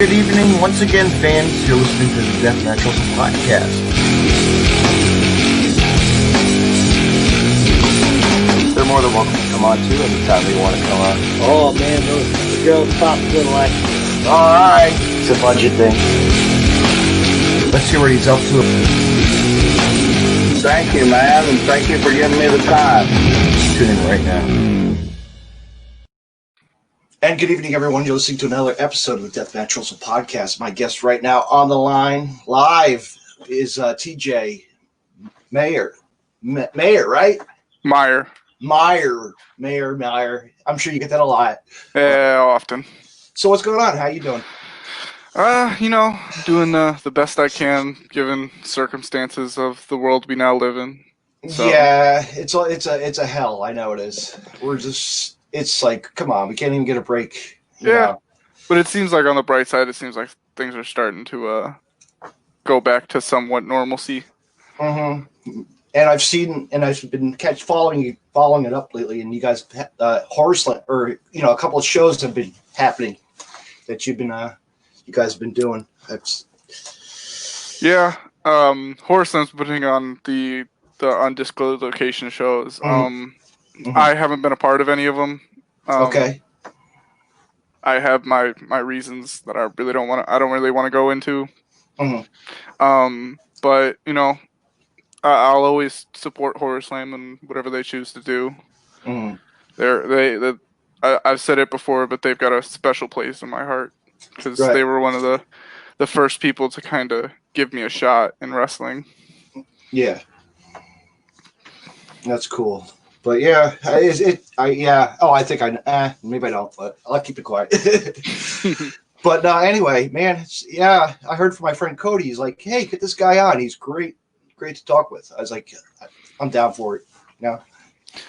Good evening, once again, fans. You're listening to the Death Naturals podcast. They're more than welcome to come on too anytime they want to come on. Oh man, those girls pop good like. All right, it's a budget thing. Let's see what he's up to. Thank you, man, and thank you for giving me the time. Tune in right now. And good evening, everyone. You're listening to another episode of the Death Naturals podcast. My guest right now on the line, live, is TJ Meyer. Meyer, right? Meyer. Meyer. I'm sure you get that a lot. Yeah, often. So what's going on? How you doing? Doing the best I can given circumstances of the world we now live in. So. Yeah, it's a hell. I know it is. It's like, come on, we can't even get a break. You know? But it seems like on the bright side, it seems like things are starting to go back to somewhat normalcy. Mm-hmm. And I've been following it up lately, and you guys, Horseland, or a couple of shows have been happening that you guys have been doing. Horseland's putting on the undisclosed location shows. Mm-hmm. I haven't been a part of any of them. Okay. I have my reasons that I don't really want to go into. Mm-hmm. But I'll always support Horror Slam and whatever they choose to do. Mm-hmm. I've said it before, but they've got a special place in my heart because Right. They were one of the first people to kind of give me a shot in wrestling. Yeah. That's cool. But yeah, I think maybe I don't, but I'll keep it quiet. But anyway, man, I heard from my friend Cody. He's like, hey, get this guy on. He's great to talk with. I was like, I'm down for it.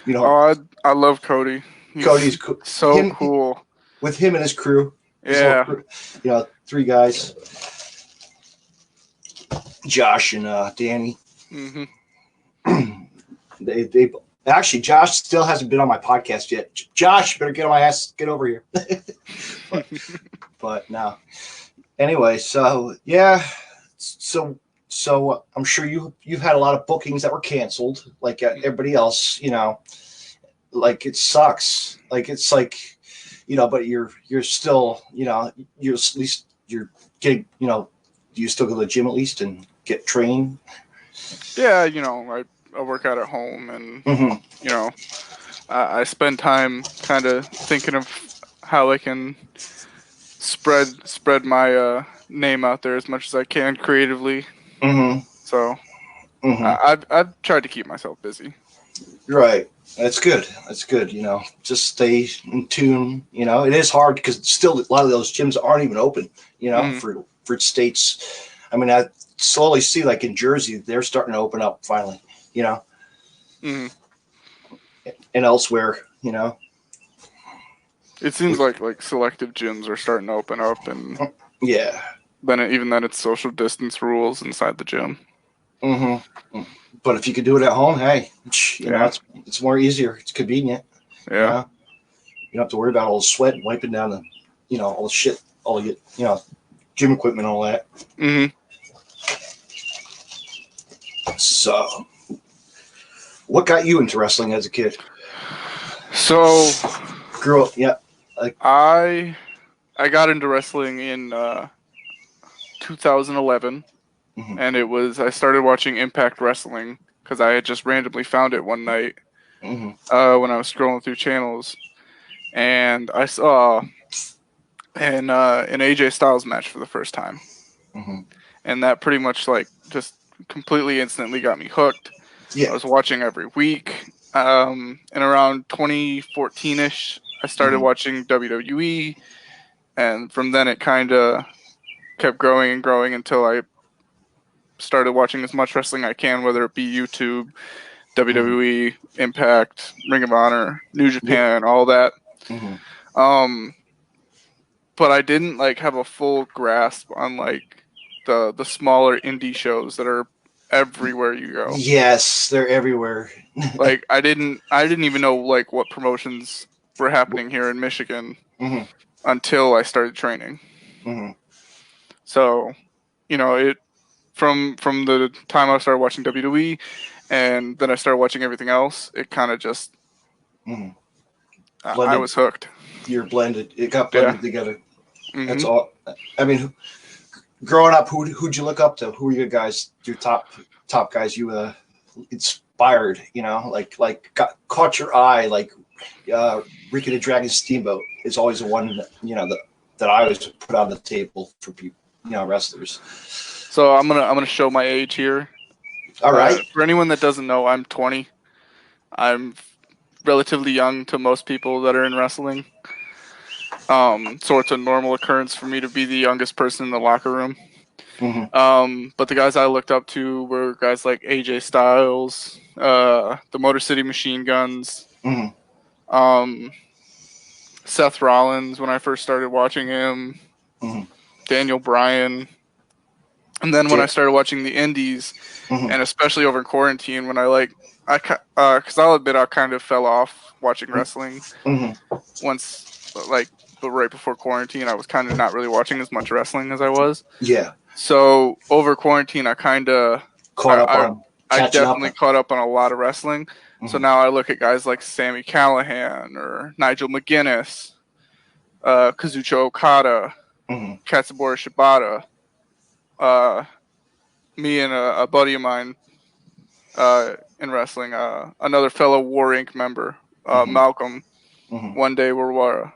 I love Cody. Cody's so cool. With him and his crew. Yeah. Crew, 3 guys. Josh and Danny. Mm-hmm. They actually, Josh still hasn't been on my podcast yet. Josh, better get on my ass. Get over here. but no. Anyway, so yeah, so I'm sure you've had a lot of bookings that were canceled, like everybody else. Like it sucks. Like it's like, but you're still, you're at least you're getting, do you still go to the gym at least and get trained? Yeah, I work out at home, and Mm-hmm. I spend time kind of thinking of how I can spread my name out there as much as I can creatively. Mm-hmm. So I've tried to keep myself busy. Right. That's good. Just stay in tune. It is hard because still a lot of those gyms aren't even open, for states. I mean, I slowly see, like in Jersey, they're starting to open up finally, Mm-hmm. and elsewhere, It seems like selective gyms are starting to open up, and yeah. then it's social distance rules inside the gym. Mm-hmm. But if you could do it at home, hey, it's more easier. It's convenient. Yeah. You don't have to worry about all the sweat and wiping down the, all the shit, all the, gym equipment, and all that. Mm-hmm. So, what got you into wrestling as a kid? So, Grew up, yeah. I got into wrestling in 2011, and I started watching Impact Wrestling because I had just randomly found it one night when I was scrolling through channels, and I saw an AJ Styles match for the first time, and that pretty much just completely instantly got me hooked. Yeah. I was watching every week. And around 2014-ish, I started watching WWE, and from then it kind of kept growing and growing until I started watching as much wrestling I can, whether it be YouTube, WWE, Impact, Ring of Honor, New Japan, all that. But I didn't have a full grasp on the smaller indie shows that are everywhere you go. Yes, they're everywhere. I didn't even know what promotions were happening here in Michigan until I started training. So, it from the time I started watching WWE, and then I started watching everything else, it kind of just I was hooked. You're blended. It got Yeah. blended together. That's all. I mean, growing up, who'd you look up to? Who were your guys? Your top guys you inspired? Caught your eye. Like Ricky the Dragon Steamboat is always the one that I always put on the table for people, wrestlers. So I'm gonna show my age here. All right. For anyone that doesn't know, I'm 20. I'm relatively young to most people that are in wrestling. So it's a normal occurrence for me to be the youngest person in the locker room. But the guys I looked up to were guys like AJ Styles, the Motor City Machine Guns, Seth Rollins when I first started watching him, Daniel Bryan. And then when I started watching the Indies, and especially over quarantine, when because I'll admit I kind of fell off watching wrestling once, but right before quarantine, I was kind of not really watching as much wrestling as I was. Yeah. So over quarantine, I kind of caught up on. I definitely caught up on a lot of wrestling. So now I look at guys like Sami Callihan or Nigel McGuinness, Kazuchika Okada, Katsubora Shibata. Me and a buddy of mine in wrestling, another fellow War Inc. member, Malcolm. One day we're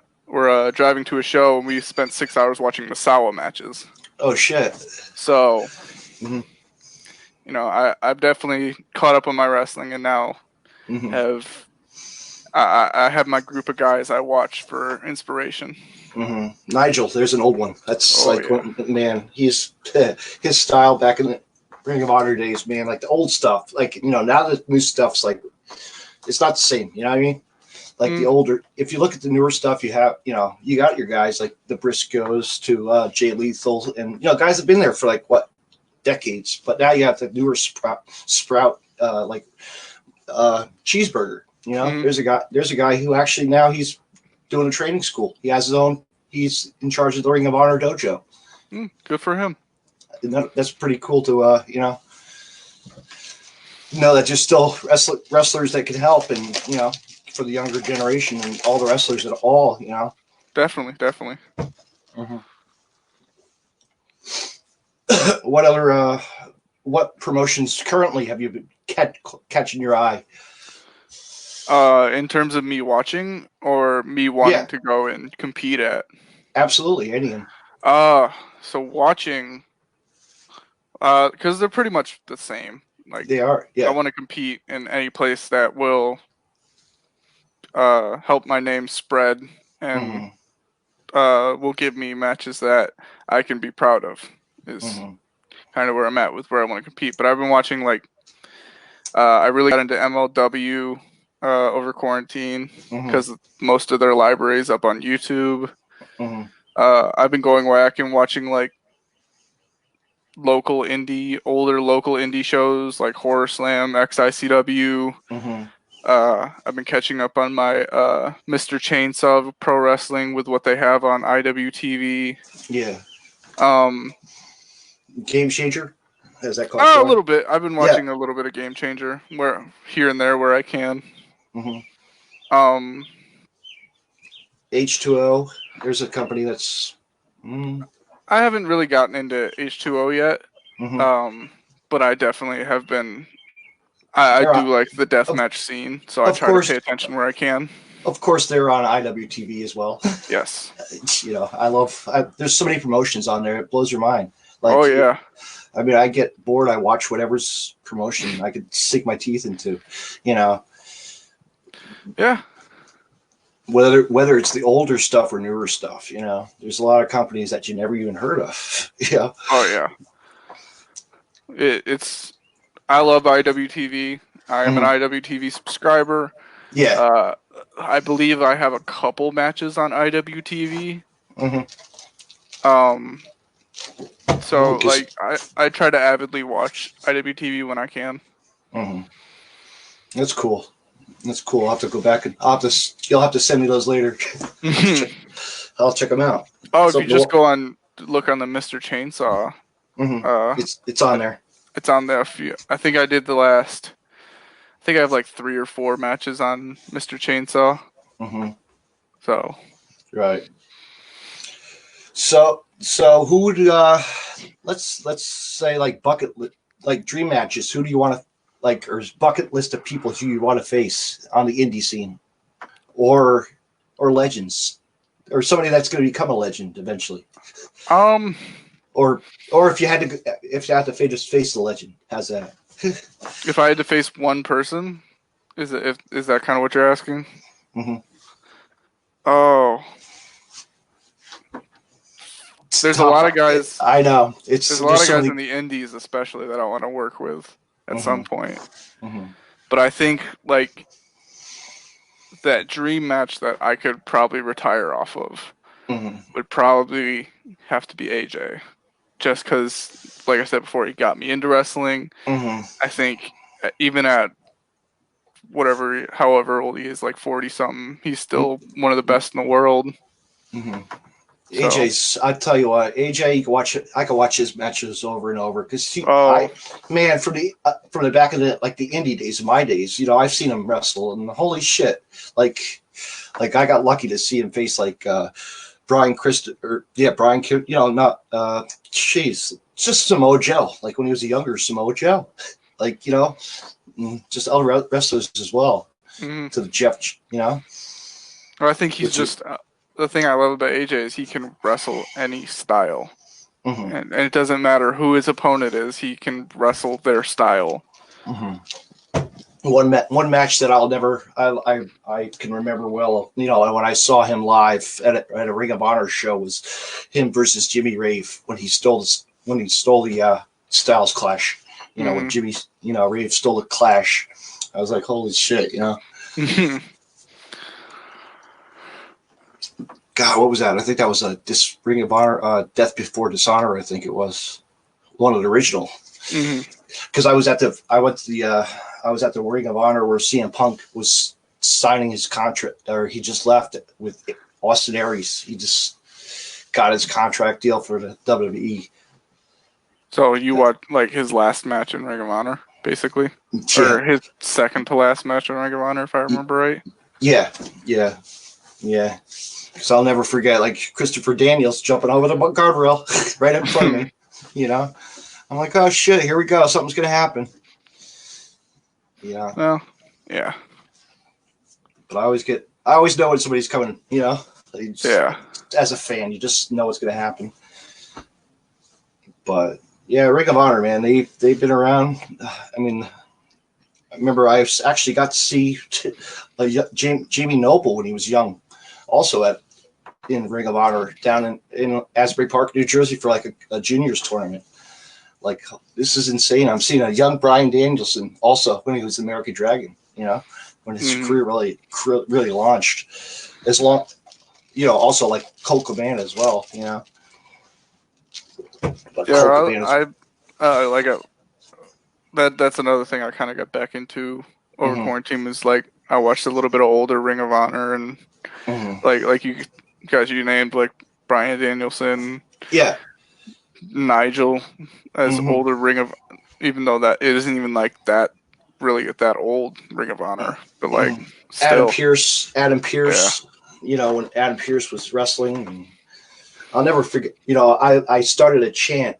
driving to a show and we spent 6 hours watching Misawa matches. Oh shit! So, I've definitely caught up on my wrestling and now I have my group of guys I watch for inspiration. Nigel, there's an old one. That's man, he's his style back in the Ring of Honor days, man. Like the old stuff, now the new stuff's like it's not the same. You know what I mean? Like the older. If you look at the newer stuff, you have you got your guys like the Briscoes to Jay Lethal, and guys have been there for decades. But now you have the newer Sprout Cheeseburger. There's a guy who actually now he's doing a training school. He has his own. He's in charge of the Ring of Honor dojo. Good for him. And that's pretty cool to know that there's still wrestlers that can help, and for the younger generation and all the wrestlers at all. Definitely. What other what promotions currently have you been catching your eye? In terms of me watching or me wanting to go and compete at? Absolutely, any of them. So watching, because they're pretty much the same. Like they are. Yeah. I want to compete in any place that will help my name spread and will give me matches that I can be proud of. Is kind of where I'm at with where I want to compete. But I've been watching I really got into MLW over quarantine because most of their library is up on YouTube. I've been going back and watching older local indie shows like Horror Slam, XICW. I've been catching up on my Mr. Chainsaw Pro Wrestling with what they have on IWTV. Yeah. Game Changer? Is that called? A little bit. I've been watching a little bit of Game Changer where here and there where I can. H2O. There's a company that's. I haven't really gotten into H2O yet, but I definitely have been. I do like the deathmatch scene, so I try to pay attention where I can. Of course, they're on IWTV as well. Yes. I love. There's so many promotions on there; it blows your mind. Oh yeah. I mean, I get bored. I watch whatever's promotion I could sink my teeth into. Yeah. Whether it's the older stuff or newer stuff, there's a lot of companies that you never even heard of. Oh yeah. It's. I love IWTV. I am an IWTV subscriber. Yeah. I believe I have a couple matches on IWTV. So I try to avidly watch IWTV when I can. That's cool. I'll have to go back and you'll have to send me those later. I'll check them out. Oh, if you just go on look on the Mr. Chainsaw. Mm-hmm. It's on there. It's on there. I think I did the last. I think I have like 3 or 4 matches on Mr. Chainsaw. Mm-hmm. So. Right. So who would let's say like dream matches? Who do you want to like, or bucket list of people who you want to face on the indie scene, or legends, or somebody that's going to become a legend eventually? Or if you had to just face the legend, how's that? If I had to face one person, is that kind of what you're asking? Mm-hmm. Oh. There's a lot of guys. I know. There's a lot of guys in the indies, especially, that I want to work with at some point. Mm-hmm. But I think like that dream match that I could probably retire off of would probably have to be AJ, just because, like I said before, he got me into wrestling. I think even at however old he is, like 40 something, he's still one of the best in the world. AJ's, I tell you what, AJ, you can watch it. I can watch his matches over and over because from the back of the indie days, of my days, I've seen him wrestle, and holy shit, like I got lucky to see him face Brian Christopher, Brian, just Samoa Joe, like when he was a younger Samoa Joe, just other wrestlers as well, to the Jeff, Well, I think he's just. The thing I love about AJ is he can wrestle any style, and it doesn't matter who his opponent is. He can wrestle their style. One match that I'll never I can remember well, when I saw him live at a Ring of Honor show, was him versus Jimmy Rave when he stole the Styles Clash. When Jimmy Rave stole the Clash, I was like, holy shit, God, what was that? I think that was this Ring of Honor, Death Before Dishonor. I think it was one of the original. Because I was at the Ring of Honor where CM Punk was signing his contract, or he just left it with Austin Aries. He just got his contract deal for the WWE. So you watched like his last match in Ring of Honor, basically, or his second to last match in Ring of Honor, if I remember right. Yeah. Because I'll never forget, like, Christopher Daniels jumping over the guardrail right in front of me. I'm like, oh shit, here we go. Something's gonna happen. Well, yeah. But I always know when somebody's coming. As a fan, you just know what's gonna happen. But yeah, Ring of Honor, man, they've been around. I mean, I remember I actually got to see Jamie Noble when he was young, also in Ring of Honor down in Asbury Park, New Jersey, for like a juniors tournament. Like, this is insane. I'm seeing a young Bryan Danielson also when he was American Dragon, when his career really launched. Also like Colt Cabana as well, But that's another thing I kind of got back into over quarantine, was like I watched a little bit of older Ring of Honor, and like you guys you named, like Bryan Danielson, Nigel as older Ring of, even though that it isn't even like that really that old Ring of Honor, but like still. Adam Pearce, when Adam Pearce was wrestling, and I'll never forget. I started a chant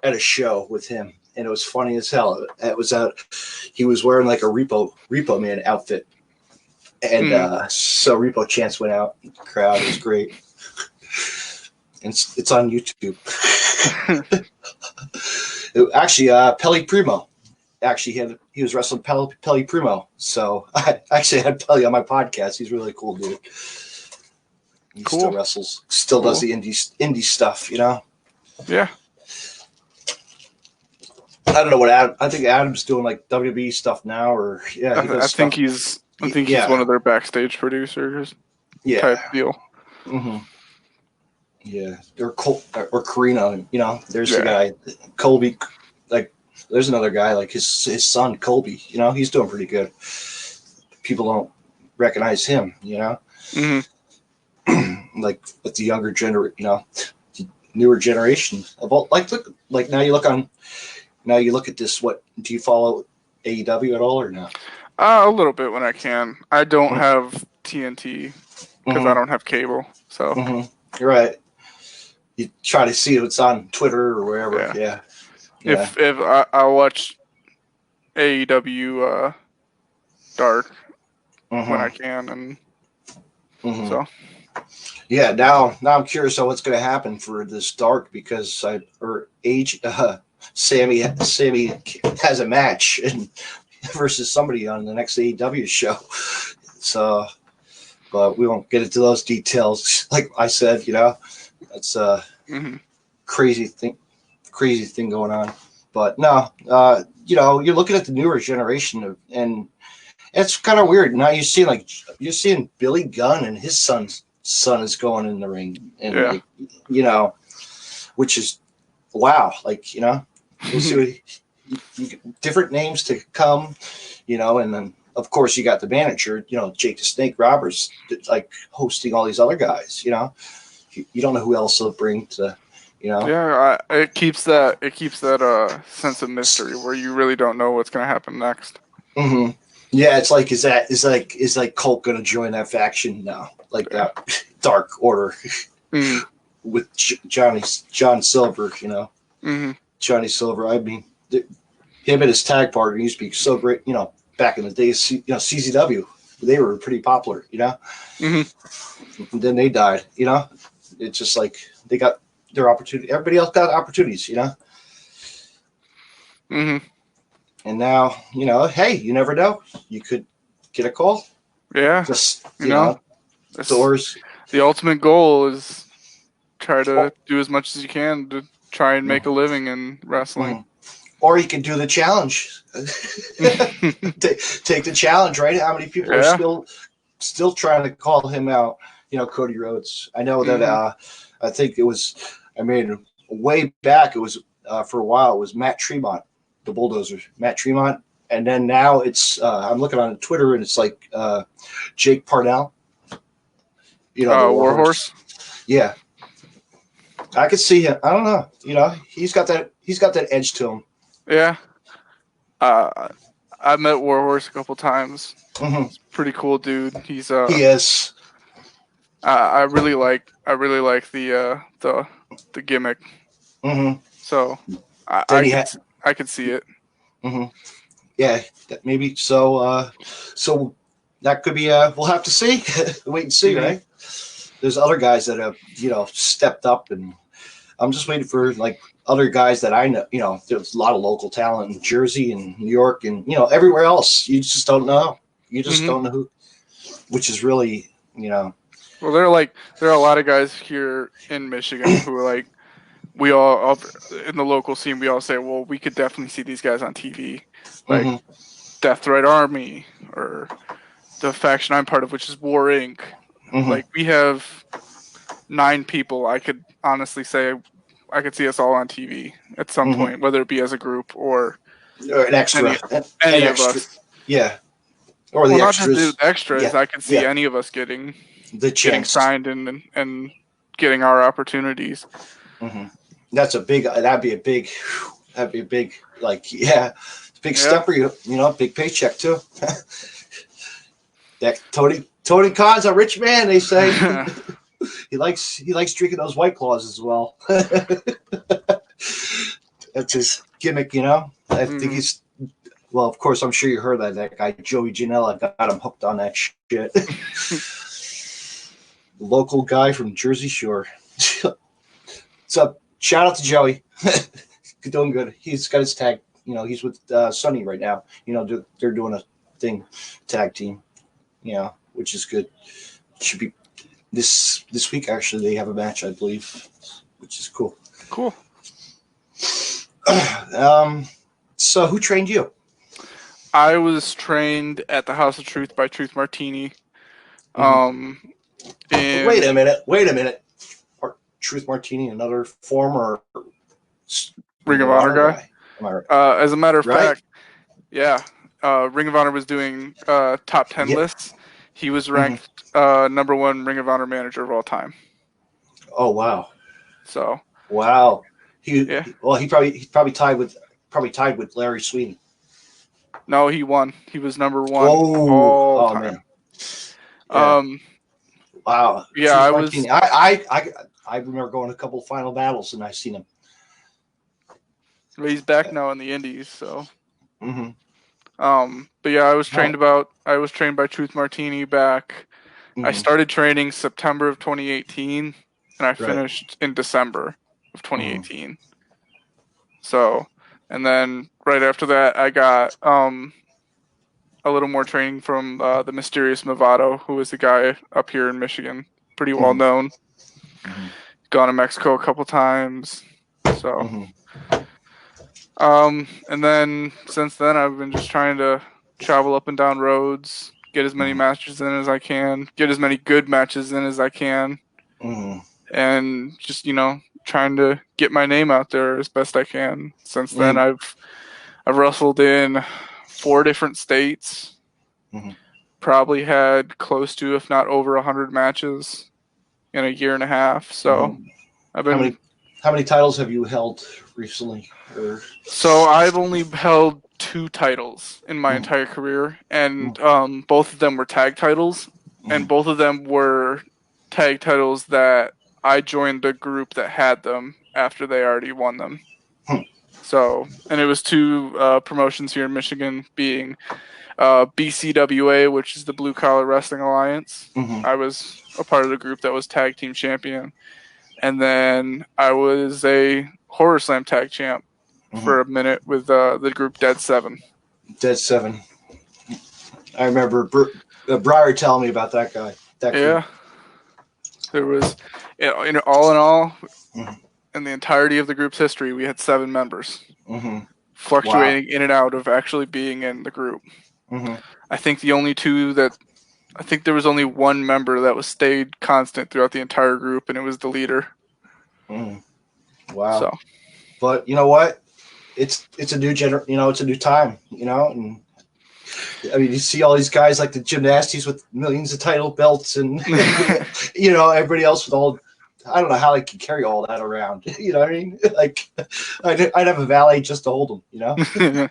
at a show with him, and it was funny as hell. It was he was wearing like a Repo Man outfit, and so Repo chants went out in the crowd. It was great. And it's on YouTube. Actually, Peli Primo. Actually, he was wrestling Peli Primo. So I actually had Peli on my podcast. He's a really cool dude. He still wrestles, does the indie stuff, Yeah. I don't know what I think Adam's doing like WWE stuff now, or I think he's one of their backstage producers. Yeah. Type deal. Yeah, or Carino, there's the guy, Colby. Like, there's another guy, like his son Colby. He's doing pretty good. People don't recognize him. Like with the younger generation, newer generation of all. Like now you look at this. What do you follow AEW at all or not? A little bit when I can. I don't Mhm. have TNT because I don't have cable. So You're right. You try to see what's on Twitter or wherever. yeah. Yeah. If I watch AEW Dark when I can, and so Yeah, now I'm curious on what's going to happen for this Dark because Sammy has a match and versus somebody on the next AEW show. So, but we won't get into those details. Like I said, that's a crazy thing going on. But no, you're looking at the newer generation and it's kind of weird. Now you're seeing Billy Gunn and his son is going in the ring and which is wow. We'll see what different names to come, and then of course you got the manager, Jake the Snake Roberts, like hosting all these other guys. You don't know who else they'll bring to. Yeah, it keeps that sense of mystery where you really don't know what's going to happen next. Mm-hmm. Yeah, it's like is Colt going to join that faction now? Like that Dark Order with John Silver, Johnny Silver. I mean, him and his tag partner used to be so great. Back in the days, CZW, they were pretty popular. And then they died. It's just like they got their opportunity. Everybody else got opportunities. And now, hey, you never know. You could get a call. Yeah. Just doors. The ultimate goal is try to do as much as you can to try and make a living in wrestling. Or you can do the challenge. Take the challenge, right? How many people are still trying to call him out? Cody Rhodes. I know that I think it was way back. It was for a while. It was Matt Tremont, the Bulldozer, Matt Tremont, and then now it's I'm looking on Twitter and it's like Jake Parnell. Warhorse. Yeah, I could see him. I don't know. He's got that edge to him. Yeah. I met Warhorse a couple times. He's a pretty cool dude. He is. I really like the gimmick. So I could see it. Yeah, maybe so. So that could be. We'll have to see. Wait and see, right? There's other guys that have stepped up, and I'm just waiting for other guys that I know. There's a lot of local talent in Jersey and New York and everywhere else. You just don't know. You just don't know who, which is really Well, there are a lot of guys here in Michigan who are we all in the local scene. We all say, well, we could definitely see these guys on TV, like Death Threat Army or the faction I'm part of, which is War Inc. Like we have 9 people. I could honestly say I could see us all on TV at some point, whether it be as a group or an extra, any of us. Yeah, or the extras. Not just the extras. Yeah. I could see any of us getting signed and getting our opportunities. That'd be a big big step for you. Big paycheck too. That Tony Khan's a rich man, they say. He likes drinking those White Claws as well. That's his gimmick, I think he's. Well, of course, I'm sure you heard that guy Joey Janela got him hooked on that shit. Local guy from Jersey Shore. So shout out to Joey. Doing good. He's got his tag. He's with Sonny right now. They're doing a thing, tag team. Which is good. Should be this week. Actually, they have a match, I believe, which is cool. Cool. So who trained you? I was trained at the House of Truth by Truth Martini. Wait a minute. Truth Martini, another former Ring of Honor guy. As a matter of fact, yeah. Ring of Honor was doing top 10 lists. He was ranked number 1 Ring of Honor manager of all time. Oh wow! So Wow. Yeah. He probably tied with Larry Sweeney. No, he won. He was number one all Oh time. man. Yeah. Wow. Yeah, Truth I was. Martini. I remember going to a couple of final battles and I seen him. He's back now in the Indies, so. Mm-hmm. But yeah, I was trained by Truth Martini back. I Mm-hmm. started training September of 2018, and I Right. finished in December of Mm-hmm. 2018. So, and then right after that, I got a little more training from the mysterious Movado, who is a guy up here in Michigan, pretty well Mm-hmm. known. Mm-hmm. Gone to Mexico a couple times. So, Mm-hmm. and then since then, I've been just trying to travel up and down roads, get as many matches in as I can, get as many good matches in as I can, Mm-hmm. and just trying to get my name out there as best I can. Since then, Mm-hmm. I've wrestled in 4 different states. Mm-hmm. Probably had close to, if not over, 100 matches in a year and a half. So Mm-hmm. I've How been. many titles have you held recently? So I've only held 2 titles in my Mm-hmm. entire career, and both of them were tag titles, and both of them were tag titles that I joined the group that had them after they already won them. Hmm. So, and it was 2 promotions here in Michigan, being BCWA, which is the Blue Collar Wrestling Alliance. Mm-hmm. I was a part of the group that was tag team champion, and then I was a Horror Slam tag champ for a minute with the group Dead 7. Dead 7. I remember Breyer telling me about that guy. That group. Yeah, there was, all in all, Mm-hmm. in the entirety of the group's history, we had 7 members, Mm-hmm. fluctuating in and out of actually being in the group. Mm-hmm. I think there was only 1 member that was stayed constant throughout the entire group, and it was the leader. Mm-hmm. Wow. So, but you know what? It's a new it's a new time, and I mean, you see all these guys like the gymnastics with millions of title belts and, everybody else with all, I don't know how they can carry all that around. You know what I mean? Like, I'd have a valet just to hold them,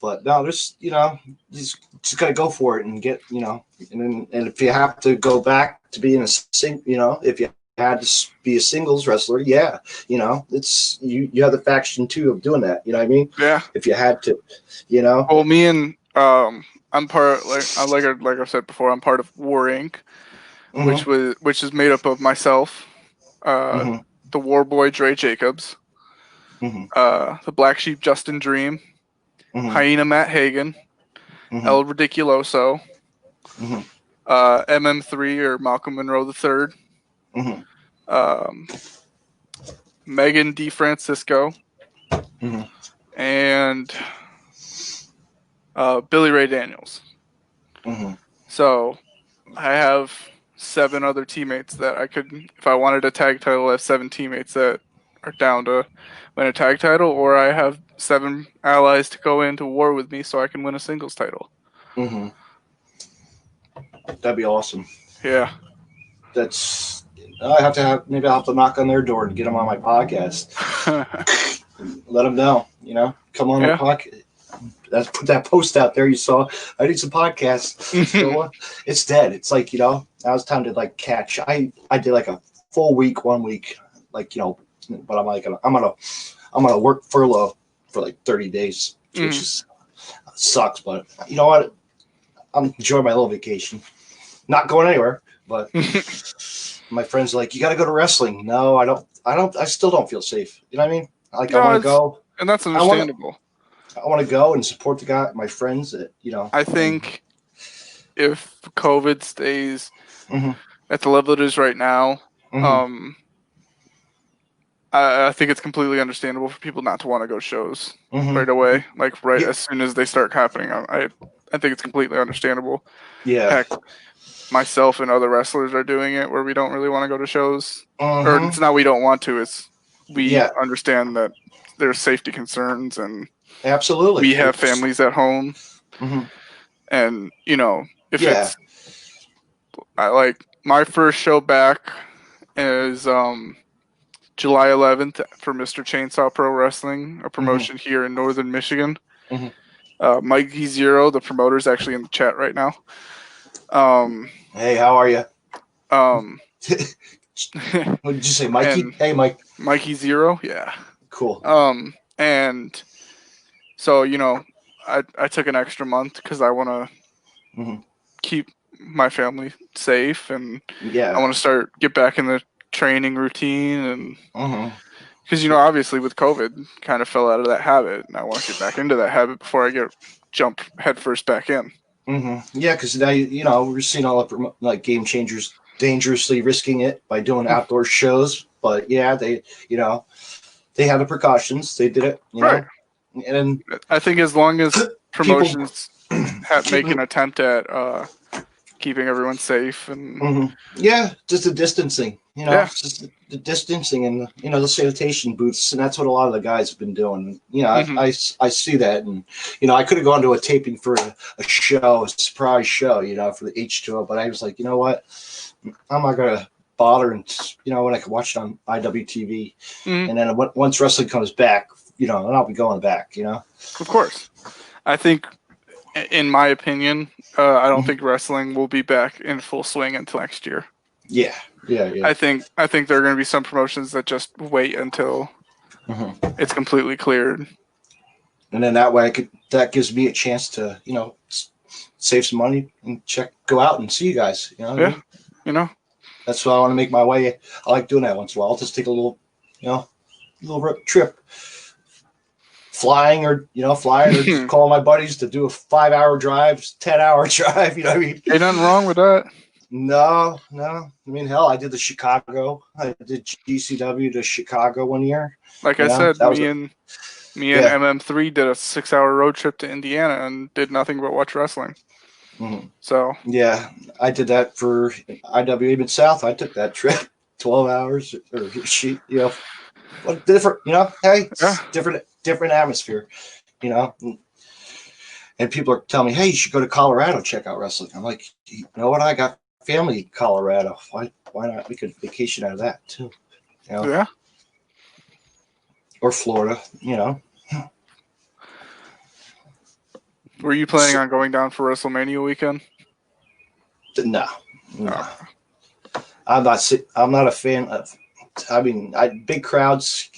But no, there's, just got to go for it and get, and if you have to go back to being if you had to be a singles wrestler, yeah, it's you have the faction too of doing that. You know what I mean? yeah. If you had to, Well, me and I'm part like I said before, I'm part of War Inc., which is made up of myself, Mm-hmm. the War Boy Dre Jacobs, Mm-hmm. the Black Sheep Justin Dream, Mm-hmm. Hyena Matt Hagen, Mm-hmm. El Ridiculoso, Mm-hmm. MM3 or Malcolm Monroe III, Mm-hmm. Megan DeFrancisco, Mm-hmm. and Billy Ray Daniels. Mm-hmm. So I have 7 other teammates that I could, if I wanted a tag title, I have 7 teammates that are down to win a tag title, or I have 7 allies to go into war with me so I can win a singles title. Mm-hmm. That'd be awesome. Yeah. That's. I'll have to knock on their door and get them on my podcast. Let them know, come on my podcast. Put that post out there you saw. I need some podcasts. So, it's dead. It's like, now it's time to like catch. I did like a full week, 1 week, but I'm like, I'm gonna work furlough for like 30 days, which is sucks. But you know what? I'm enjoying my little vacation. Not going anywhere, but my friends are like, you got to go to wrestling. No, I don't. I still don't feel safe. You know what I mean? Like, I want to go, and that's understandable. I want to go and support the guy, my friends. That I think if COVID stays at the level it is right now, I think it's completely understandable for people not to want to go to shows right away, like as soon as they start happening. I think it's completely understandable. Yeah. Heck, myself and other wrestlers are doing it where we don't really want to go to shows, or it's not we don't want to. It's we understand that there's safety concerns and absolutely we have families at home, and if it's I like my first show back is July 11th for Mr. Chainsaw Pro Wrestling, a promotion here in Northern Michigan. Mikey Zero, the promoter, is actually in the chat right now. Hey, how are you? What did you say, Mikey? Hey, Mike. Mikey Zero, yeah. Cool. And so, you know, I took an extra month because I want to keep my family safe, and I want to get back in the training routine, and because, you know, obviously with COVID, kind of fell out of that habit, and I want to get back into that habit before I jump headfirst back in. Yeah, because now, you know, we're seeing all the like game changers dangerously risking it by doing outdoor shows. But yeah, they, you know, they had the precautions. They did it, you know. And I think as long as promotions make an attempt at keeping everyone safe and yeah, just the distancing, you know, just the distancing and you know the sanitation booths, and that's what a lot of the guys have been doing. You know, I see that, and you know, I could have gone to a taping for a show, a surprise show, you know, for the H2O, but I was like, you know what, I'm not gonna bother, and you know, when I could watch it on IWTV, and then once wrestling comes back, you know, and I'll be going back, you know. Of course, I think. In my opinion, I don't think wrestling will be back in full swing until next year. Yeah. I think there are going to be some promotions that just wait until it's completely cleared, and then that way that gives me a chance to, you know, save some money and go out and see you guys. You know what I mean? You know, that's why I want to make my way. I like doing that once in a while. I'll just take a little, you know, little trip. Flying or just call my buddies to do a 5-hour drive, 10-hour drive. You know what I mean? Ain't nothing wrong with that. No. I mean, hell, I did the Chicago. I did GCW to Chicago one year. Like I said, me and MM3 did a 6-hour road trip to Indiana and did nothing but watch wrestling. So yeah, I did that for IWA Mid South. I took that trip, 12 hours or you know, what different, you know, hey, different atmosphere, you know. And people are telling me, hey, you should go to Colorado, check out wrestling. I'm like, you know what? I got family in Colorado. Why not? We could vacation out of that too. You know? Yeah. Or Florida, you know. Were you planning on going down for WrestleMania weekend? No. I'm not a fan of. I mean, big crowds.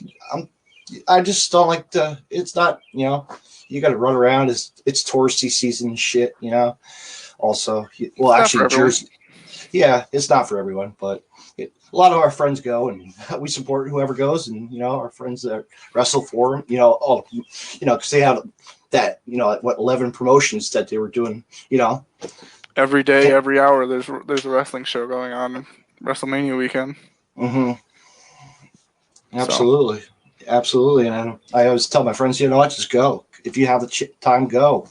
I just don't like it's not, you know, you got to run around. It's touristy season and shit, you know. Also, well, actually, Jersey. Yeah, it's not for everyone, but a lot of our friends go, and we support whoever goes, and you know, our friends that wrestle for them, you know, because they have that, you know, 11 promotions that they were doing, you know. Every day, every hour, there's a wrestling show going on WrestleMania weekend. Absolutely. Absolutely. And I always tell my friends, you know what, just go. If you have the time, go.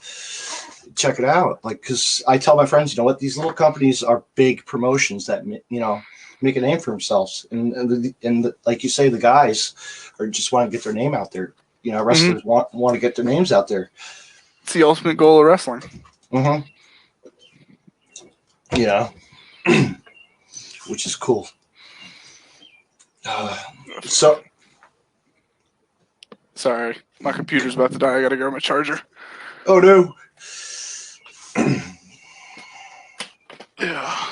Check it out. Like, because I tell my friends, you know what, these little companies are big promotions that, you know, make a name for themselves. And like you say, the guys are just want to get their name out there. You know, wrestlers want to get their names out there. It's the ultimate goal of wrestling. You know, which is cool. Sorry, my computer's about to die. I gotta grab my charger. Oh no. Yeah.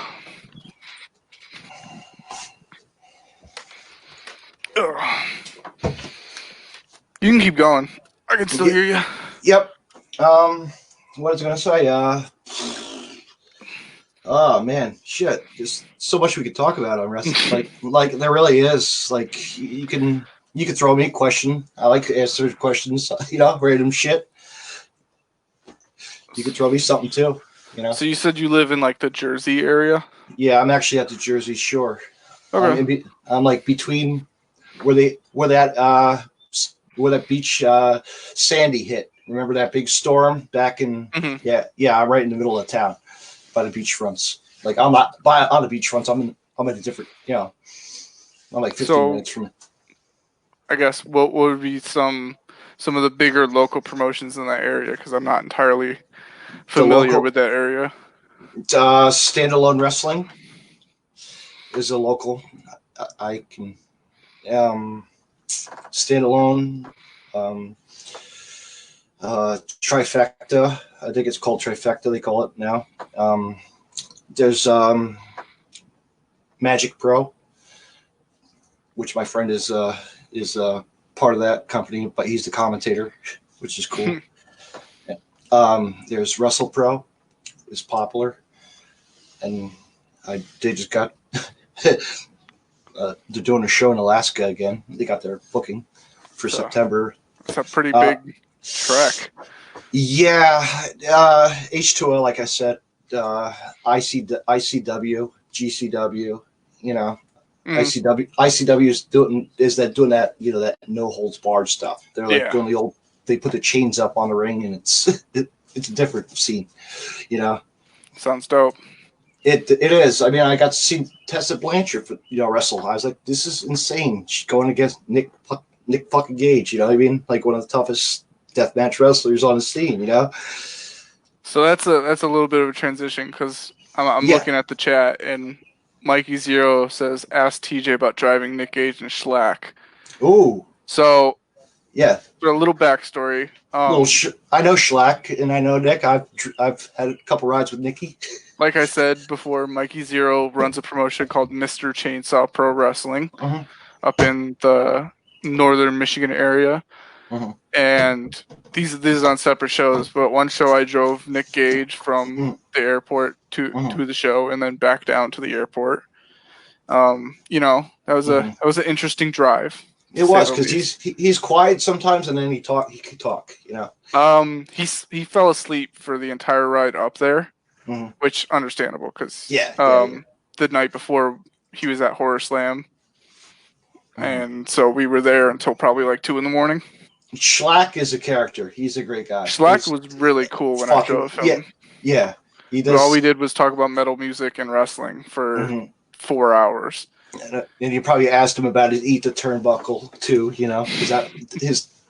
You can keep going. I can still hear you. Yep. What was I gonna say? Oh man, shit! There's so much we could talk about on wrestling. like there really is. Like you can throw me a question. I like to answer questions. You know, random shit. You could throw me something too. You know. So you said you live in like the Jersey area? Yeah, I'm actually at the Jersey Shore. Okay. I'm like between where that beach Sandy hit. Remember that big storm back in? Yeah. I'm right in the middle of town. By the beachfronts, like I'm not on the beachfronts. I'm at a different, you know. I'm like 15 minutes from it. I guess what would be some of the bigger local promotions in that area? Because I'm not entirely familiar with that area. Standalone Wrestling is a local. I can Standalone, Trifecta. I think it's called Trifecta. They call it now. There's Magic Pro, which my friend is part of that company, but he's the commentator, which is cool. There's Wrestle Pro, is popular, and they just got they're doing a show in Alaska again. They got their booking for September. It's a pretty big trek. Yeah, H2O, like I said, ICW, GCW, you know. ICW is doing that, you know, that no holds barred stuff. They're like doing the old. They put the chains up on the ring, and it's a different scene, you know. Sounds dope. It is. I mean, I got to see Tessa Blanchard wrestle. I was like, this is insane. She's going against Nick fucking Gage. You know what I mean? Like one of the toughest deathmatch wrestlers on the scene. You know. So that's a little bit of a transition because I'm looking at the chat and Mikey Zero says, "Ask TJ about driving Nick Gage and Schlack." Ooh. So. Yeah. For a little backstory. I know Schlack and I know Nick. I've had a couple rides with Nicky. Like I said before, Mikey Zero runs a promotion called Mr. Chainsaw Pro Wrestling up in the northern Michigan area. And these is on separate shows, but one show I drove Nick Gage from the airport to the show and then back down to the airport. You know, that was an interesting drive. It was because he's quiet sometimes, and then he could talk. You know. He fell asleep for the entire ride up there, which understandable because the night before he was at Horror Slam, and so we were there until probably like 2 a.m. Schlack is a character. He's a great guy. Schlack was really cool when I drove him. Yeah. He does. But all we did was talk about metal music and wrestling for 4 hours. And you probably asked him about his Eat the Turnbuckle too, you know, because that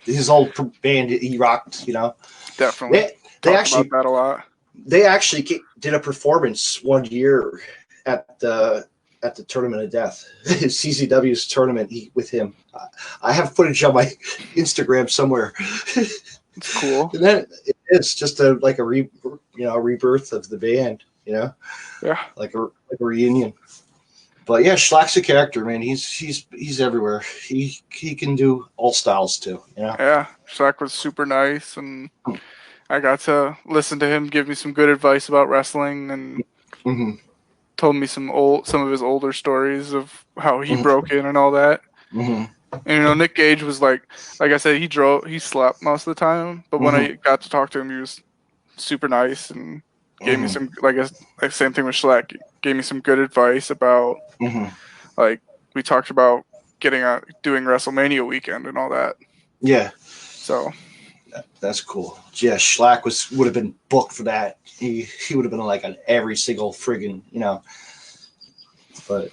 his old band he rocked, you know. Definitely. They actually about that a lot. They actually did a performance one year at the Tournament of Death, CZW's tournament with him. I have footage on my Instagram somewhere. It's cool. And then it's just a rebirth of the band, you know. Yeah. Like a reunion. But yeah, Schlack's a character, man. He's everywhere. He can do all styles too, you know. Yeah, Schlack was super nice, and I got to listen to him give me some good advice about wrestling, and told me some of his older stories of how he broke in and all that. And you know, Nick Gage was like I said, he slept most of the time, but when I got to talk to him, he was super nice and gave me some same thing with Schlack. Gave me some good advice about like we talked about doing WrestleMania weekend and all that. Yeah. So that's cool. Yeah, Schlack would have been booked for that. He would have been like on every single friggin', you know. But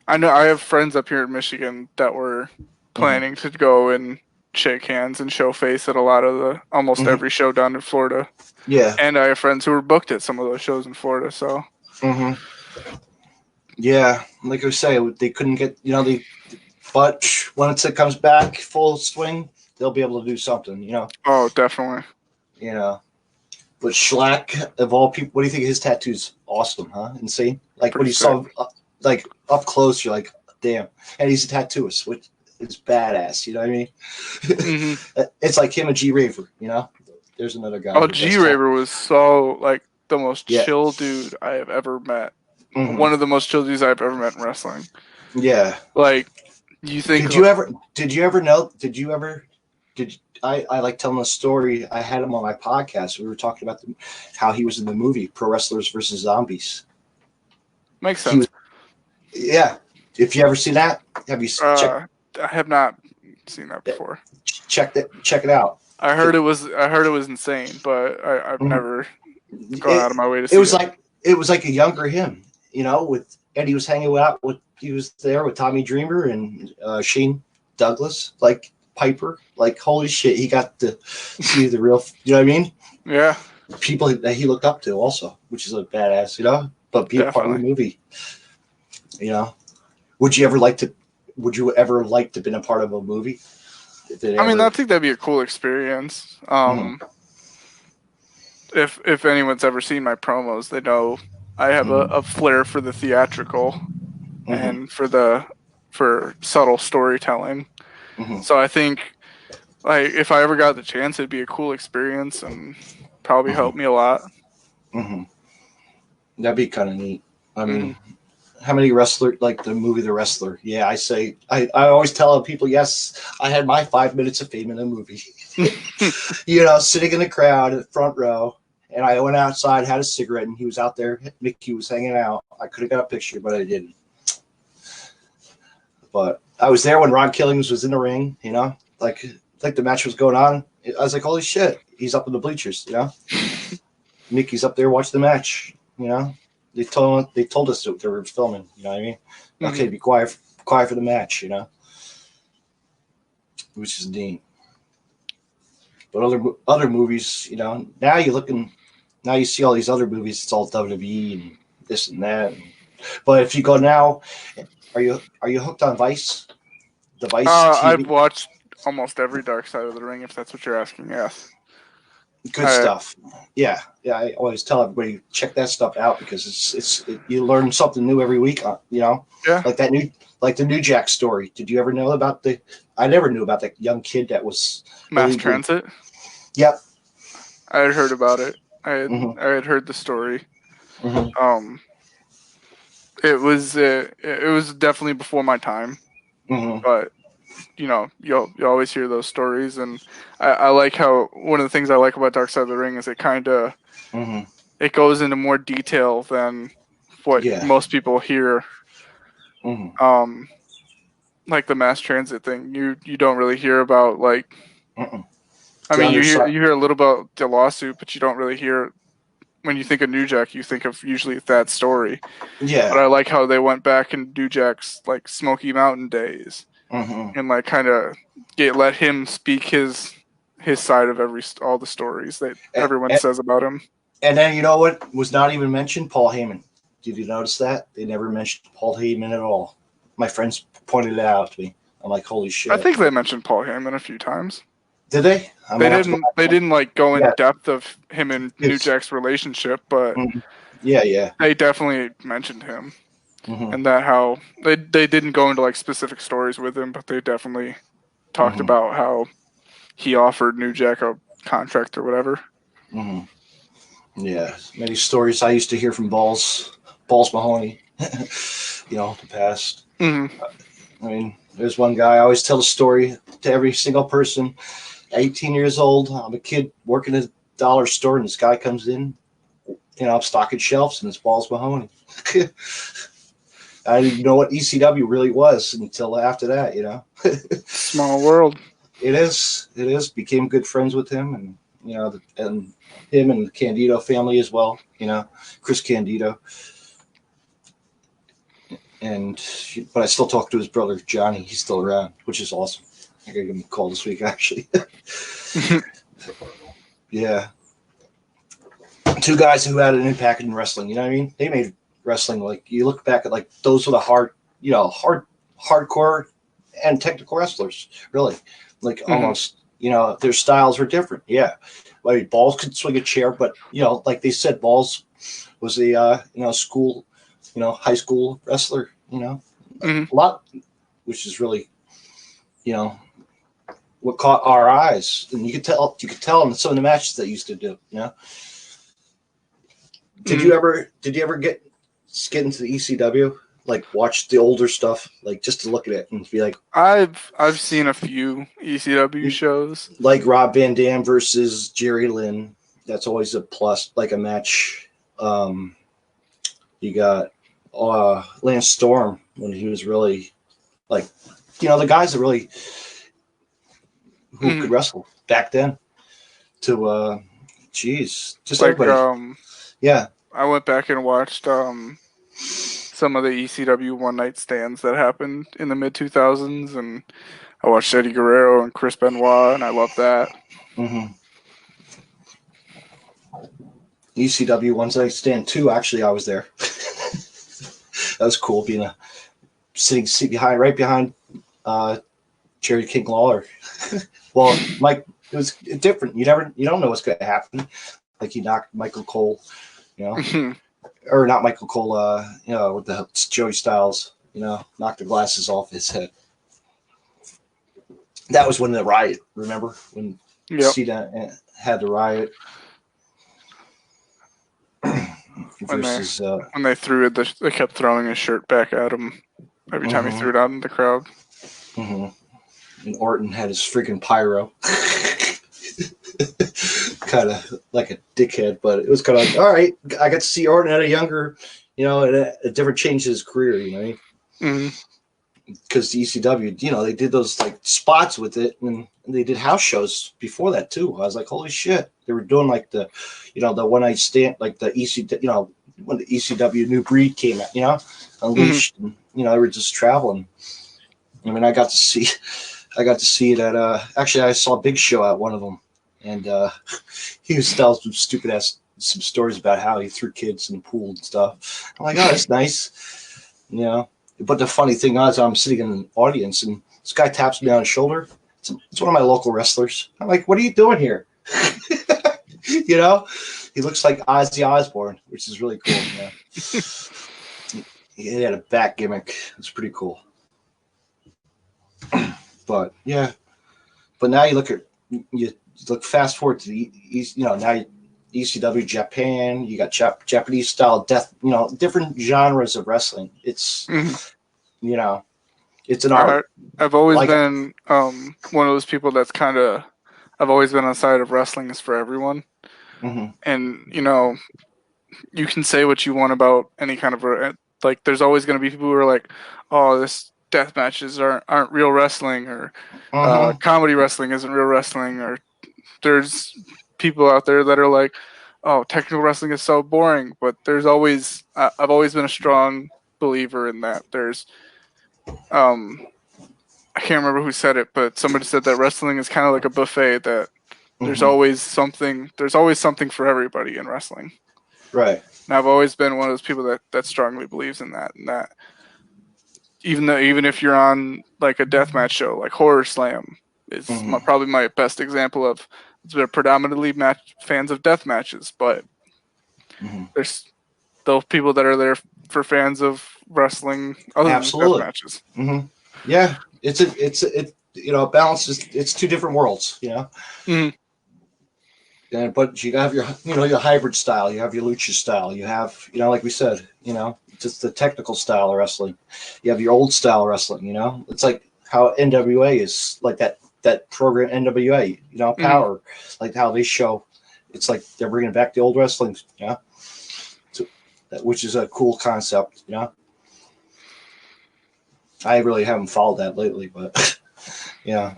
I know I have friends up here in Michigan that were planning to go and shake hands and show face at a lot of almost every show down in Florida. Yeah. And I have friends who were booked at some of those shows in Florida, so yeah, like I say, they couldn't get, you know, but when it comes back full swing, they'll be able to do something, you know. Oh, definitely. You know, but Schlack, of all people, what do you think of his tattoos? Awesome, huh? Insane. Like when you saw like up close, you're like, damn. And he's a tattooist, which is badass. You know what I mean? It's like him and G Raver. You know, there's another guy. Oh, G Raver was so like the most chill dude I have ever met. One of the most chill dudes I've ever met in wrestling. Yeah. Like, you think? I like telling a story. I had him on my podcast. We were talking about how he was in the movie Pro Wrestlers versus Zombies. Makes sense. Yeah. If you ever seen that, have you checked? I have not seen that before. Check it out. I heard it was insane, but I've never gone out of my way to see it. It was like a younger him, you know, with Eddie was hanging out with, he was there with Tommy Dreamer and Shane Douglas, like Piper, like holy shit, he got to see the real, you know what I mean? Yeah. People that he looked up to also, which is a badass, you know, but be a part of the movie, you know. Would you ever like to would you ever like to have been a part of a movie? I mean, I think that'd be a cool experience. If anyone's ever seen my promos, they know I have a flair for the theatrical and for subtle storytelling. So I think, like, if I ever got the chance, it'd be a cool experience and probably help me a lot. That'd be kind of neat. I mean, how many wrestlers, like the movie The Wrestler? Yeah, I always tell people, yes, I had my 5 minutes of fame in a movie. Sitting in the crowd, at front row, and I went outside, had a cigarette, and he was out there. Mickey was hanging out. I could have got a picture, but I didn't. But I was there when Ron Killings was in the ring. Like the match was going on. I was like, holy shit, he's up in the bleachers. Mickey's up there watching the match. They told us that they were filming. You know what I mean? Okay, be quiet for the match. Which is neat. But other movies, now you see all these other movies. It's all WWE and this and that. But if you go now, are you hooked on Vice? The Vice TV? I've watched almost every Dark Side of the Ring, if that's what you're asking. Yes. Good stuff. Yeah. I always tell everybody, check that stuff out because you learn something new every week. Yeah. Like the New Jack story. Did you ever know about I never knew about that young kid that was Mass Transit. Yep. I had heard about it. I had heard the story. It was definitely before my time, but you always hear those stories, and I like how one of the things I like about Dark Side of the Ring is it kind of it goes into more detail than what most people hear. Like the mass transit thing, you don't really hear about, like. I mean, you hear a little about the lawsuit, but you don't really hear. When you think of New Jack, you think of usually that story. Yeah. But I like how they went back in New Jack's like Smoky Mountain days, and like kind of let him speak his side of all the stories that everyone says about him. And then you know what was not even mentioned? Paul Heyman. Did you notice that? They never mentioned Paul Heyman at all. My friends pointed it out to me. I'm like, holy shit. I think they mentioned Paul Heyman a few times. Did they? They didn't like go in depth of him and New Jack's relationship, but they definitely mentioned him, and that how they didn't go into like specific stories with him, but they definitely talked about how he offered New Jack a contract or whatever. Yeah, many stories I used to hear from Balls Mahoney, the past. I mean, there's one guy I always tell the story to every single person. 18 years old, I'm a kid working at a dollar store, and this guy comes in, I'm stocking shelves, and it's Balls Mahoney. I didn't know what ECW really was until after that, Small world. It is. Became good friends with him, and and him and the Candido family as well. Chris Candido. But I still talk to his brother Johnny. He's still around, which is awesome. I gotta give him a call this week, actually. Yeah. Two guys who had an impact in wrestling. You know what I mean? They made wrestling, like, you look back at, like, those were the hardcore and technical wrestlers, really. Like, almost, their styles were different. Yeah. I mean, Balls could swing a chair, but, like they said, Balls was a, school, high school wrestler, a lot, which is really, what caught our eyes. And you could tell in some of the matches they used to do, Did you ever get into the ECW? Like, watch the older stuff, like, just to look at it and be like, I've seen a few ECW shows, like Rob Van Dam versus Jerry Lynn. That's always a plus, like a match. You got Lance Storm when he was really, like, the guys that really who could wrestle back then. To just like, everybody. Yeah, I went back and watched some of the ECW one night stands that happened in the mid 2000s, and I watched Eddie Guerrero and Chris Benoit, and I loved that. ECW one night stand 2. Actually, I was there. That was cool, being sitting right behind Jerry King Lawler. Well, Mike, it was different. You don't know what's going to happen. Like he knocked Michael Cole, you know, or not Michael Cole. With the Joey Styles, knocked the glasses off his head. That was when the riot. Remember when Cena had the riot? Versus when they threw it, they kept throwing his shirt back at him every time he threw it out in the crowd. And Orton had his freaking pyro. Kind of like a dickhead, but it was kind of like, all right, I got to see Orton at a younger, a different change in his career, because the ECW, they did those like spots with it, and they did house shows before that too. I was like, holy shit, they were doing like the, the one night stand, like the ECW, when the ECW New Breed came out, Unleashed, and, they were just traveling. I mean, I got to see it at actually I saw Big Show at one of them, and he was telling some stories about how he threw kids in the pool and stuff. I'm like, oh, that's nice, But the funny thing is, I'm sitting in an audience, and this guy taps me on the shoulder. It's one of my local wrestlers. I'm like, what are you doing here? He looks like Ozzy Osbourne, which is really cool. He had a back gimmick. It's pretty cool. But now you look fast forward to the now ECW Japan. You got Japanese style death. Different genres of wrestling. It's it's an art. I've always been one of those people that's kind of. I've always been on the side of wrestling is for everyone, and you can say what you want about any kind of like. There's always going to be people who are like, "Oh, this death matches aren't real wrestling," or comedy wrestling isn't real wrestling, or there's people out there that are like, "Oh, technical wrestling is so boring." But there's always I've always been a strong believer in that. There's I can't remember who said it, but somebody said that wrestling is kind of like a buffet, that there's always something for everybody in wrestling. Right. And I've always been one of those people that strongly believes in that, and that even if you're on like a deathmatch show, like Horror Slam is probably my best example of, they're predominantly fans of death matches, but there's those people that are there for fans of wrestling other than death matches. Yeah, it's balances. It's two different worlds, And but you have your your hybrid style, you have your lucha style, you have like we said, just the technical style of wrestling. You have your old style wrestling, It's like how NWA is, like that program NWA, Power, like how they show. It's like they're bringing back the old wrestling, which is a cool concept, I really haven't followed that lately, but yeah.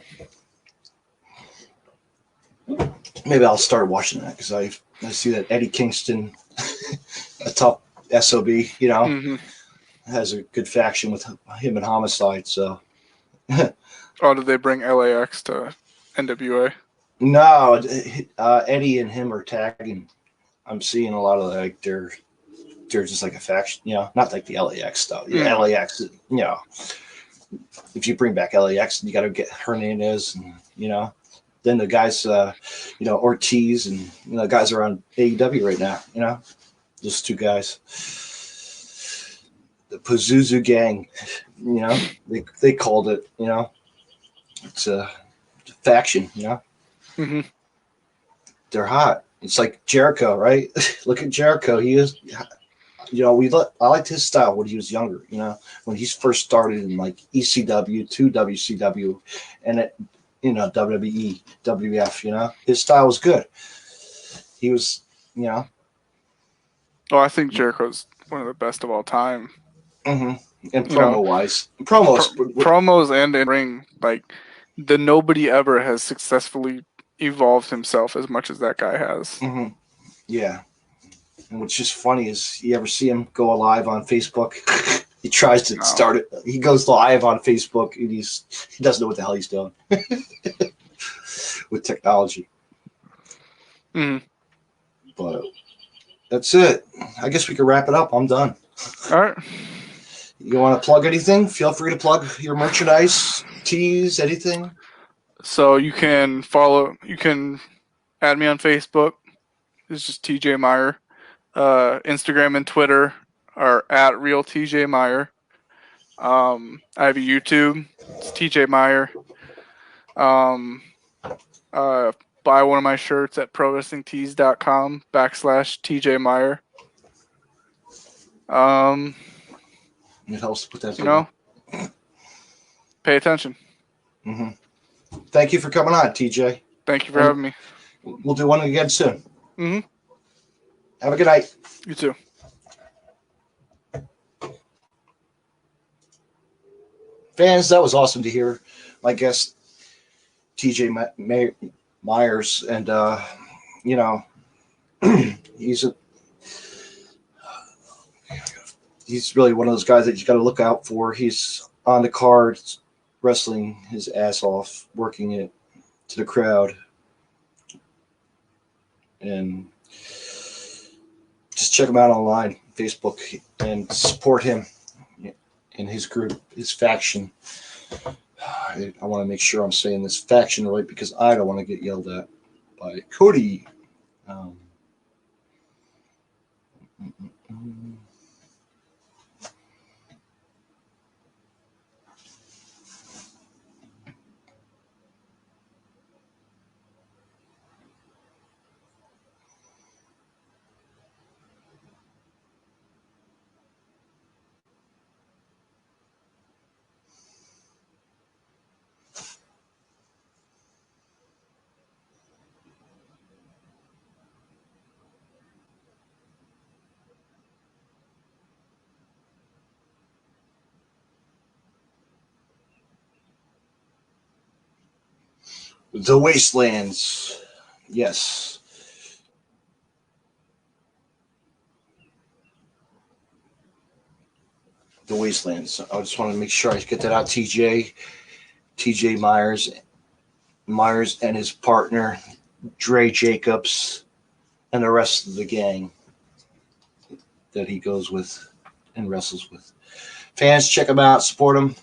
Maybe I'll start watching that, because I see that Eddie Kingston, a top SOB, has a good faction with him and Homicide. So, oh, did they bring LAX to NWA? No, Eddie and him are tagging. I'm seeing a lot of like they're just like a faction, not like the LAX stuff. Yeah, LAX, if you bring back LAX, you got to get Hernandez, and then the guys, Ortiz, and the guys are on AEW right now. Those two guys, the Pazuzu Gang. They called it. It's a faction. They're hot. It's like Jericho, right? Look at Jericho. He is. I liked his style when he was younger. When he first started in like ECW to WCW, and it. WWE, WF, his style was good. He was, Oh, I think Jericho's one of the best of all time. And promo-wise. Promos and in ring, like, nobody ever has successfully evolved himself as much as that guy has. Yeah. And what's just funny is, you ever see him go live on Facebook? He tries to start it. He goes live on Facebook, and he doesn't know what the hell he's doing with technology. But that's it. I guess we can wrap it up. I'm done. All right. You want to plug anything? Feel free to plug your merchandise, tees, anything. So you can add me on Facebook. It's just TJ Meyer. Instagram and Twitter are at real TJ Meyer. I have a YouTube. It's TJ Meyer. Buy one of my shirts at prowrestlingtees.com/TJ Meyer. It helps put that. You know, pay attention. Mm-hmm. Thank you for coming on, TJ. Thank you for having me. We'll do one again soon. Mm-hmm. Have a good night. You too. Fans, that was awesome to hear my guest, TJ Myers. And, you know, he's really one of those guys that you got to look out for. He's on the card, wrestling his ass off, working it to the crowd. And just check him out online, Facebook, and support him in his group, his faction. I want to make sure I'm saying this faction right because I don't want to get yelled at by Cody. The Wastelands. Yes. The Wastelands. I just want to make sure I get that out. TJ Myers and his partner, Dre Jacobs, and the rest of the gang that he goes with and wrestles with. Fans, check him out, support him,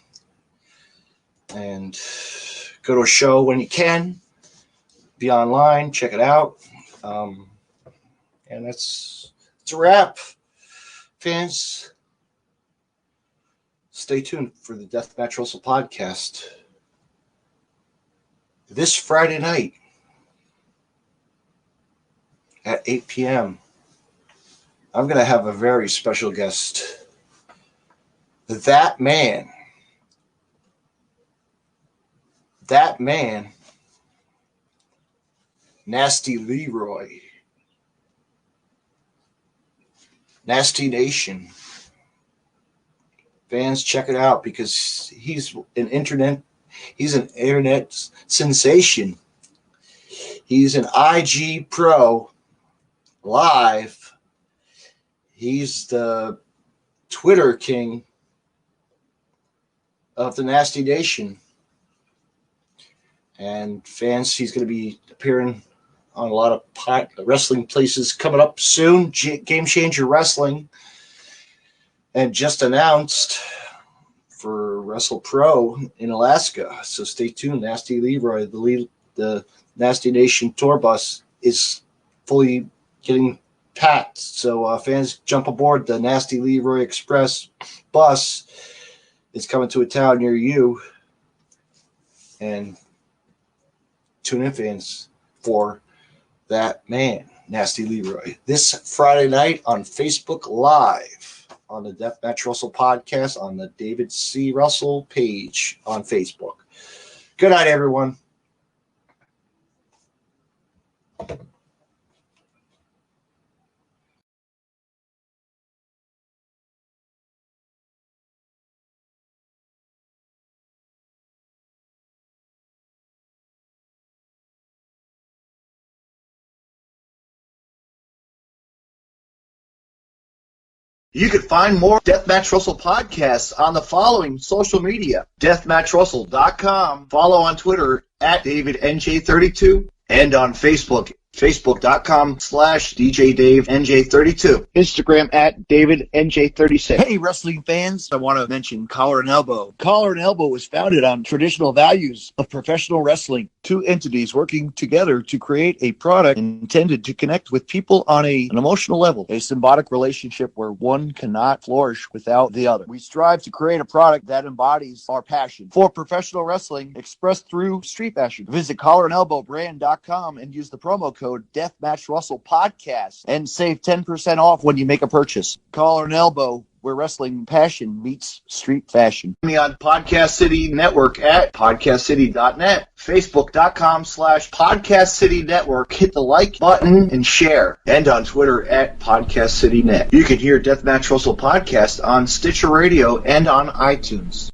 and go to a show when you can. Be online, check it out. And it's a wrap. Fans, stay tuned for the Deathmatch Wrestle podcast. This Friday night at 8 p.m., I'm going to have a very special guest. That man, Nasty Leroy, Nasty Nation. Fans, check it out because he's an internet sensation. He's an IG Pro Live. He's the Twitter king of the Nasty Nation. And fans, he's going to be appearing on a lot of wrestling places coming up soon. Game Changer Wrestling. And just announced for Wrestle Pro in Alaska. So stay tuned. Nasty Leroy, the Nasty Nation tour bus is fully getting packed. So fans, jump aboard the Nasty Leroy Express bus. It's coming to a town near you. And tune in, fans, for that man, Nasty Leroy, this Friday night on Facebook Live on the Deathmatch Russell podcast on the David C. Russell page on Facebook. Good night, everyone. You can find more Deathmatch Russell podcasts on the following social media. DeathmatchRussell.com. Follow on Twitter at DavidNJ32 and on Facebook Facebook.com/DJDaveNJ32. Instagram at DavidNJ36. Hey, wrestling fans, I want to mention Collar and Elbow. Collar and Elbow was founded on traditional values of professional wrestling. Two entities working together to create a product intended to connect with people on an emotional level, a symbiotic relationship where one cannot flourish without the other. We strive to create a product that embodies our passion for professional wrestling expressed through street fashion. Visit collarandelbowbrand.com and use the promo code Deathmatch Podcast and save 10% off when you make a purchase. Collar and Elbow, where wrestling passion meets street fashion. Me on Podcast City Network at podcastcity.net, Facebook.com/Podcast City Network. Hit the like button and share. And on Twitter at Podcast City Net. You can hear Deathmatch Russell Podcast on Stitcher Radio and on iTunes.